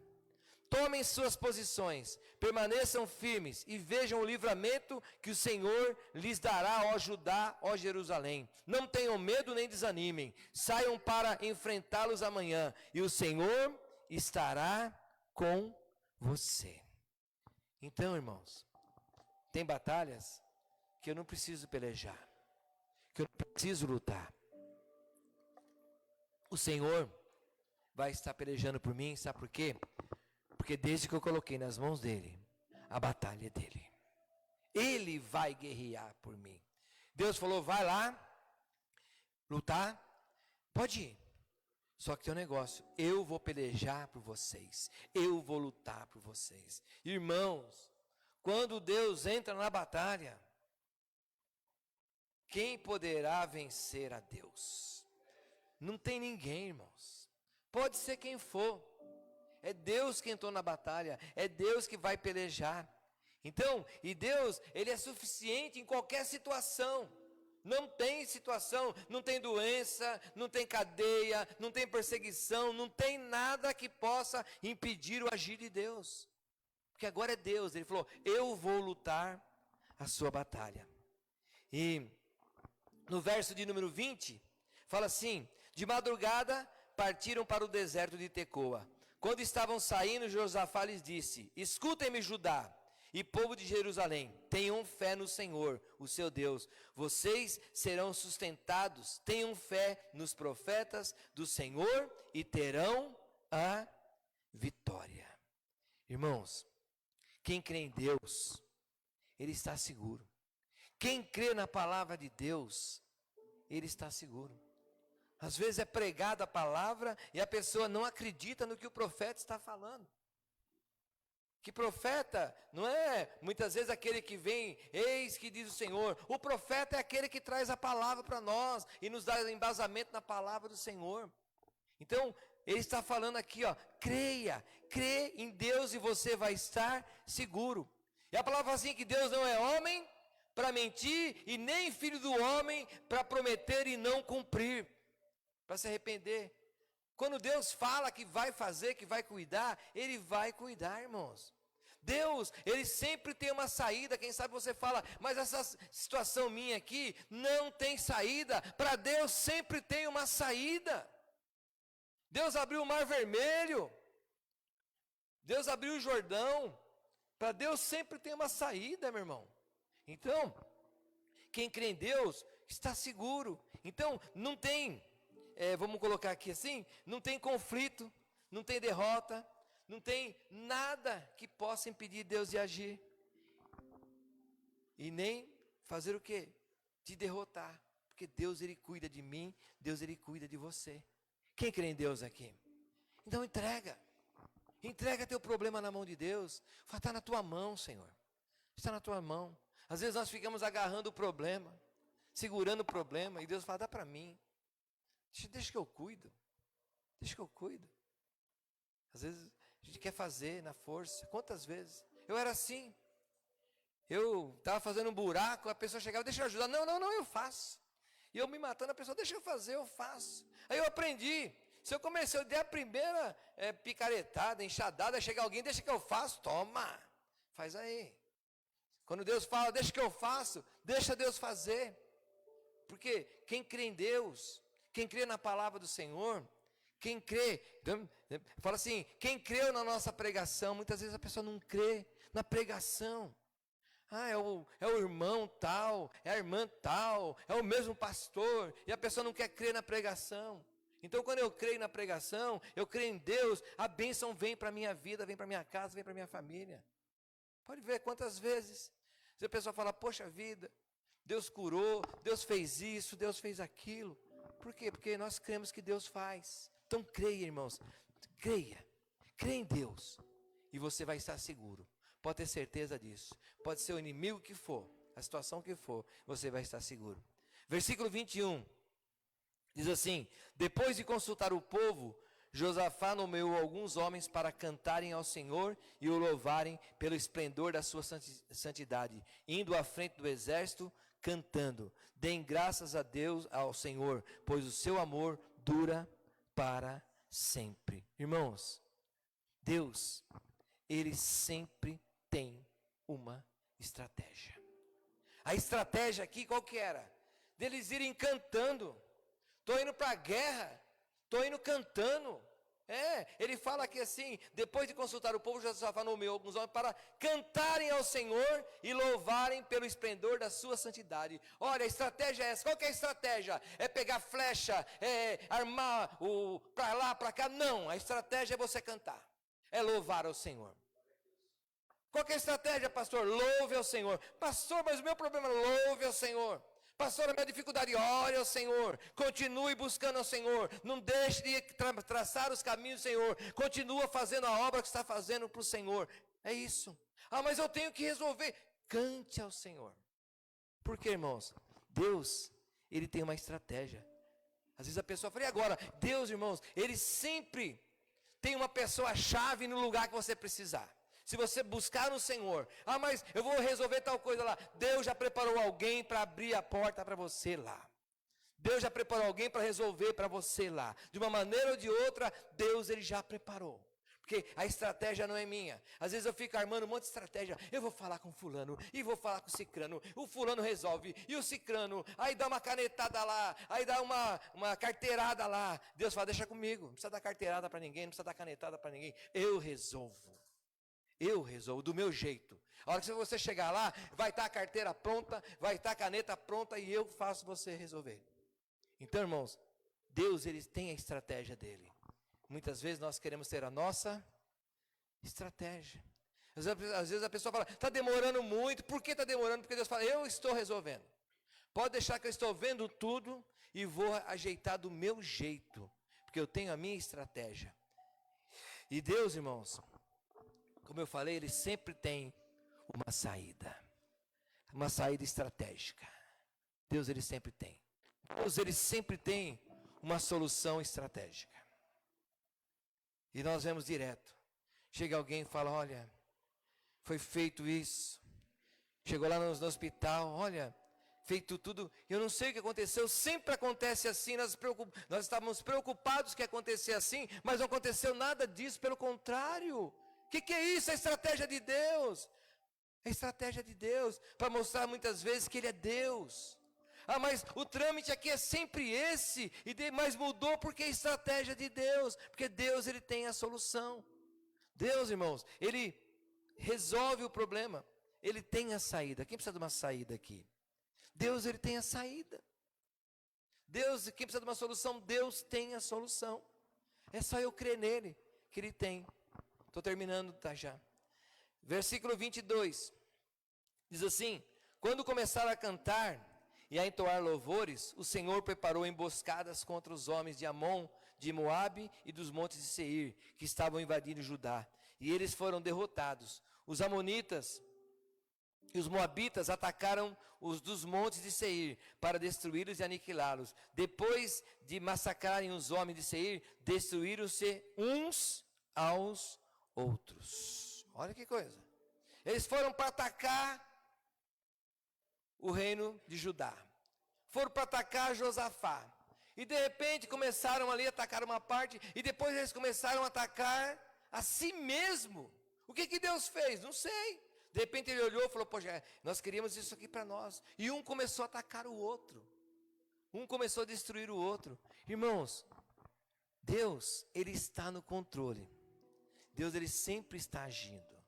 Tomem suas posições, permaneçam firmes e vejam o livramento que o Senhor lhes dará, ó Judá, ó Jerusalém. Não tenham medo nem desanimem, saiam para enfrentá-los amanhã, e o Senhor estará com você. Então, irmãos, tem batalhas que eu não preciso pelejar, que eu não preciso lutar. O Senhor vai estar pelejando por mim, sabe por quê? Porque desde que eu coloquei nas mãos dele, a batalha é dele. Ele vai guerrear por mim. Deus falou: vai lá, lutar, pode ir. Só que tem um negócio: eu vou pelejar por vocês, eu vou lutar por vocês. Irmãos, quando Deus entra na batalha, quem poderá vencer a Deus? Não tem ninguém, irmãos. Pode ser quem for. É Deus que entrou na batalha, é Deus que vai pelejar. Então, e Deus, Ele é suficiente em qualquer situação. Não tem situação, não tem doença, não tem cadeia, não tem perseguição, não tem nada que possa impedir o agir de Deus. Porque agora é Deus, Ele falou: eu vou lutar a sua batalha. E no verso de número 20, fala assim: de madrugada partiram para o deserto de Tecoa. Quando estavam saindo, Josafá lhes disse: escutem-me, Judá e povo de Jerusalém, tenham fé no Senhor, o seu Deus. Vocês serão sustentados, tenham fé nos profetas do Senhor e terão a vitória. Irmãos, quem crê em Deus, ele está seguro. Quem crê na palavra de Deus, ele está seguro. Às vezes é pregada a palavra e a pessoa não acredita no que o profeta está falando. Que profeta não é muitas vezes aquele que vem, eis que diz o Senhor. O profeta é aquele que traz a palavra para nós e nos dá embasamento na palavra do Senhor. Então, ele está falando aqui, ó, crê em Deus e você vai estar seguro. E a palavra fala assim, que Deus não é homem para mentir e nem filho do homem para prometer e não cumprir, para se arrepender. Quando Deus fala que vai fazer, que vai cuidar, Ele vai cuidar, irmãos. Deus, Ele sempre tem uma saída. Quem sabe você fala, mas essa situação minha aqui não tem saída. Para Deus sempre tem uma saída. Deus abriu o Mar Vermelho. Deus abriu o Jordão. Para Deus sempre tem uma saída, meu irmão. Então, quem crê em Deus está seguro. Então, não tem... vamos colocar aqui assim, não tem conflito, não tem derrota, não tem nada que possa impedir Deus de agir. E nem fazer o quê? Te derrotar. Porque Deus, Ele cuida de mim, Deus, Ele cuida de você. Quem crê em Deus aqui? Então entrega. Entrega teu problema na mão de Deus. Fala, está na tua mão, Senhor. Está na tua mão. Às vezes nós ficamos agarrando o problema, segurando o problema, e Deus fala, dá para mim. Deixa que eu cuido. Deixa que eu cuido. Às vezes a gente quer fazer na força. Quantas vezes? Eu era assim. Eu estava fazendo um buraco, a pessoa chegava, deixa eu ajudar. Não, eu faço. E eu me matando, a pessoa, deixa eu fazer, eu faço. Aí eu aprendi. Se eu comecei, eu dei a primeira picaretada, enxadada, chega alguém, deixa que eu faço, toma. Faz aí. Quando Deus fala, deixa que eu faço, deixa Deus fazer. Porque quem crê em Deus, quem crê na palavra do Senhor, quem crê, fala assim, quem creu na nossa pregação, muitas vezes a pessoa não crê na pregação. É o irmão tal, é a irmã tal, é o mesmo pastor, e a pessoa não quer crer na pregação. Então quando eu creio na pregação, eu creio em Deus, a bênção vem para a minha vida, vem para a minha casa, vem para a minha família. Pode ver quantas vezes, se a pessoa fala, poxa vida, Deus curou, Deus fez isso, Deus fez aquilo. Por quê? Porque nós cremos que Deus faz. Então creia, irmãos, creia em Deus, e você vai estar seguro. Pode ter certeza disso. Pode ser o inimigo que for, a situação que for, você vai estar seguro. Versículo 21, diz assim, depois de consultar o povo, Josafá nomeou alguns homens para cantarem ao Senhor e o louvarem pelo esplendor da sua santidade, indo à frente do exército, cantando, deem graças a Deus, ao Senhor, pois o seu amor dura para sempre. Irmãos, Deus, Ele sempre tem uma estratégia. A estratégia aqui qual que era? Deles irem cantando. Estou indo para a guerra, estou indo cantando. Ele fala aqui assim, depois de consultar o povo, Josafá nomeou alguns homens para cantarem ao Senhor e louvarem pelo esplendor da sua santidade. Olha, a estratégia é essa. Qual que é a estratégia? É pegar flecha, armar para lá, para cá? Não, a estratégia é você cantar. É louvar ao Senhor. Qual que é a estratégia, pastor? Louve ao Senhor. Pastor, mas o meu problema é louve ao Senhor. Pastor, a minha dificuldade, ore ao Senhor. Continue buscando ao Senhor. Não deixe de traçar os caminhos do Senhor. Continua fazendo a obra que está fazendo para o Senhor. É isso. Mas eu tenho que resolver. Cante ao Senhor. Por quê, irmãos? Deus, Ele tem uma estratégia. Às vezes a pessoa fala, e agora? Deus, irmãos, Ele sempre tem uma pessoa-chave no lugar que você precisar. Se você buscar no Senhor, mas eu vou resolver tal coisa lá. Deus já preparou alguém para abrir a porta para você lá. Deus já preparou alguém para resolver para você lá. De uma maneira ou de outra, Deus Ele já preparou. Porque a estratégia não é minha. Às vezes eu fico armando um monte de estratégia. Eu vou falar com fulano, e vou falar com o cicrano. O fulano resolve, e o cicrano. Aí dá uma canetada lá, aí dá uma carteirada lá. Deus fala, deixa comigo. Não precisa dar carteirada para ninguém, não precisa dar canetada para ninguém. Eu resolvo do meu jeito. A hora que você chegar lá, vai estar a carteira pronta, vai estar a caneta pronta e eu faço você resolver. Então, irmãos, Deus, Ele tem a estratégia dEle. Muitas vezes nós queremos ter a nossa estratégia. Às vezes a pessoa fala, está demorando muito. Por que está demorando? Porque Deus fala, eu estou resolvendo. Pode deixar que eu estou vendo tudo e vou ajeitar do meu jeito. Porque eu tenho a minha estratégia. E Deus, irmãos, como eu falei, Ele sempre tem uma saída estratégica. Deus, Ele sempre tem. Deus, Ele sempre tem uma solução estratégica. E nós vemos direto. Chega alguém e fala, olha, foi feito isso. Chegou lá no hospital, olha, feito tudo. Eu não sei o que aconteceu, sempre acontece assim. Nós estávamos preocupados que ia acontecer assim, mas não aconteceu nada disso, pelo contrário. O que é isso? A estratégia de Deus. A estratégia de Deus, para mostrar muitas vezes que Ele é Deus. Mas o trâmite aqui é sempre esse, mas mudou porque é a estratégia de Deus. Porque Deus, Ele tem a solução. Deus, irmãos, Ele resolve o problema. Ele tem a saída. Quem precisa de uma saída aqui? Deus, Ele tem a saída. Deus, quem precisa de uma solução? Deus tem a solução. É só eu crer nele, que Ele tem. Estou terminando, tá já. Versículo 22. Diz assim, quando começaram a cantar e a entoar louvores, o Senhor preparou emboscadas contra os homens de Amon, de Moabe e dos montes de Seir, que estavam invadindo Judá. E eles foram derrotados. Os amonitas E os moabitas atacaram os dos montes de Seir para destruí-los e aniquilá-los. Depois de massacrarem os homens de Seir, destruíram-se uns aos outros. Olha que coisa. Eles foram para atacar o reino de Judá. Foram para atacar Josafá. E de repente começaram ali a atacar uma parte, e depois eles começaram a atacar a si mesmo. O que Deus fez? Não sei. De repente ele olhou e falou, poxa, nós queríamos isso aqui para nós. E um começou a atacar o outro. Um começou a destruir o outro. Irmãos, Deus, Ele está no controle. Deus, Ele sempre está agindo.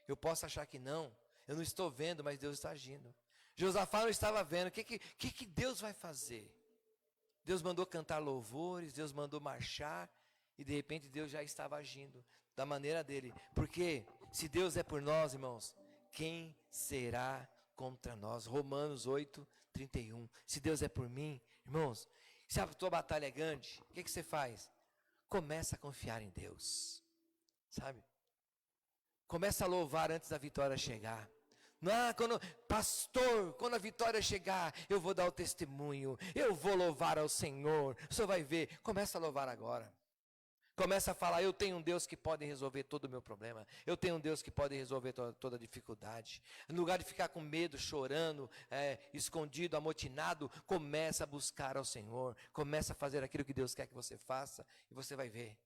Eu posso achar que não, eu não estou vendo, mas Deus está agindo. Josafá não estava vendo, o que Deus vai fazer? Deus mandou cantar louvores, Deus mandou marchar, e de repente Deus já estava agindo da maneira dele. Porque se Deus é por nós, irmãos, quem será contra nós? Romanos 8:31. Se Deus é por mim, irmãos, se a tua batalha é grande, o que você faz? Começa a confiar em Deus, sabe? Começa a louvar antes da vitória chegar. Pastor, quando a vitória chegar, eu vou dar o testemunho, eu vou louvar ao Senhor. O senhor vai ver, começa a louvar agora. Começa a falar, eu tenho um Deus que pode resolver todo o meu problema. Eu tenho um Deus que pode resolver toda a dificuldade. No lugar de ficar com medo, chorando, escondido, amotinado, começa a buscar ao Senhor. Começa a fazer aquilo que Deus quer que você faça. E você vai ver.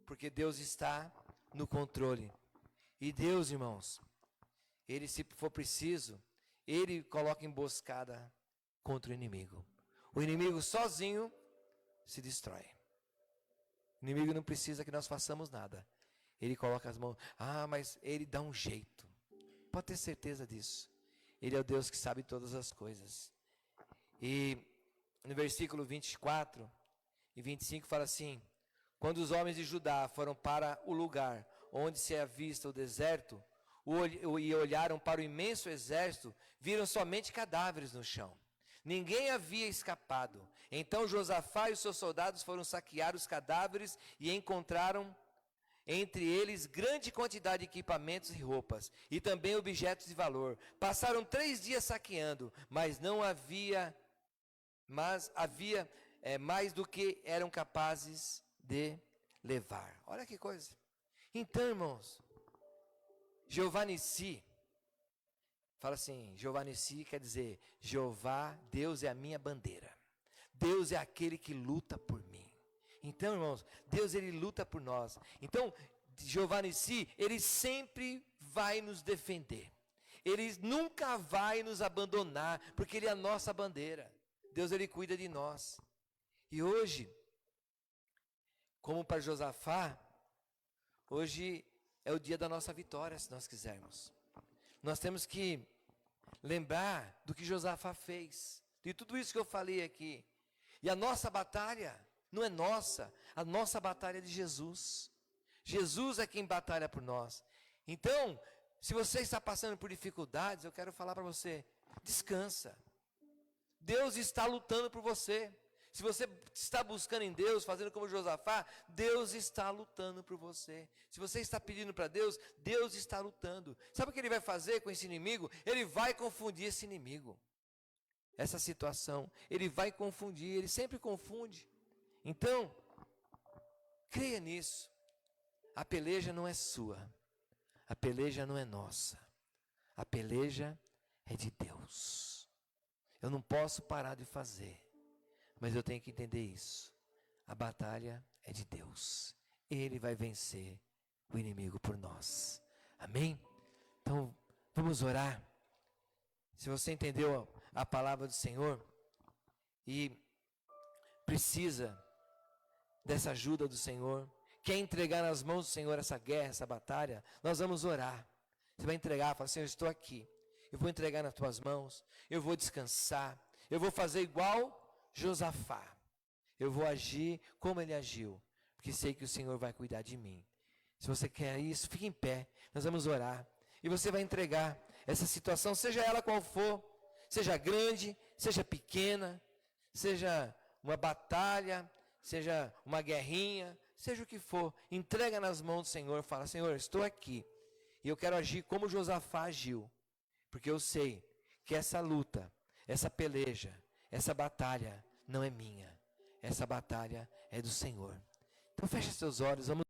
Porque Deus está no controle. E Deus, irmãos, Ele, se for preciso, Ele coloca emboscada contra o inimigo. O inimigo sozinho se destrói. O inimigo não precisa que nós façamos nada. Ele coloca as mãos. Mas Ele dá um jeito. Pode ter certeza disso. Ele é o Deus que sabe todas as coisas. E no versículo 24 e 25 fala assim: quando os homens de Judá foram para o lugar onde se avista o deserto, e olharam para o imenso exército, viram somente cadáveres no chão. Ninguém havia escapado. Então Josafá e os seus soldados foram saquear os cadáveres e encontraram entre eles grande quantidade de equipamentos e roupas, e também objetos de valor. Passaram 3 dias saqueando, mas havia mais do que eram capazes de levar. Olha que coisa. Então, irmãos, Jeová Nissi, fala assim, Jeová Nissi quer dizer, Jeová, Deus é a minha bandeira. Deus é aquele que luta por mim. Então, irmãos, Deus, Ele luta por nós. Então, Jeová Nissi, Ele sempre vai nos defender. Ele nunca vai nos abandonar, porque Ele é a nossa bandeira. Deus, Ele cuida de nós. E hoje, como para Josafá, hoje é o dia da nossa vitória, se nós quisermos. Nós temos que lembrar do que Josafá fez, de tudo isso que eu falei aqui. E a nossa batalha não é nossa, a nossa batalha é de Jesus. Jesus é quem batalha por nós. Então, se você está passando por dificuldades, eu quero falar para você, descansa. Deus está lutando por você. Se você está buscando em Deus, fazendo como Josafá, Deus está lutando por você. Se você está pedindo para Deus, Deus está lutando. Sabe o que Ele vai fazer com esse inimigo? Ele vai confundir esse inimigo. Essa situação, Ele vai confundir, Ele sempre confunde. Então, creia nisso. A peleja não é sua. A peleja não é nossa. A peleja é de Deus. Eu não posso parar de fazer. Mas eu tenho que entender isso. A batalha é de Deus. Ele vai vencer o inimigo por nós. Amém? Então, vamos orar. Se você entendeu a palavra do Senhor e precisa dessa ajuda do Senhor, quer entregar nas mãos do Senhor essa guerra, essa batalha, nós vamos orar. Você vai entregar, fala, Senhor, eu estou aqui. Eu vou entregar nas tuas mãos. Eu vou descansar. Eu vou fazer igual Josafá, eu vou agir como ele agiu, porque sei que o Senhor vai cuidar de mim. Se você quer isso, fique em pé, nós vamos orar, e você vai entregar essa situação, seja ela qual for, seja grande, seja pequena, seja uma batalha, seja uma guerrinha, seja o que for, entrega nas mãos do Senhor, fala, Senhor, estou aqui, e eu quero agir como Josafá agiu, Porque eu sei que essa luta, essa peleja, essa batalha não é minha. Essa batalha é do Senhor. Então feche seus olhos, vamos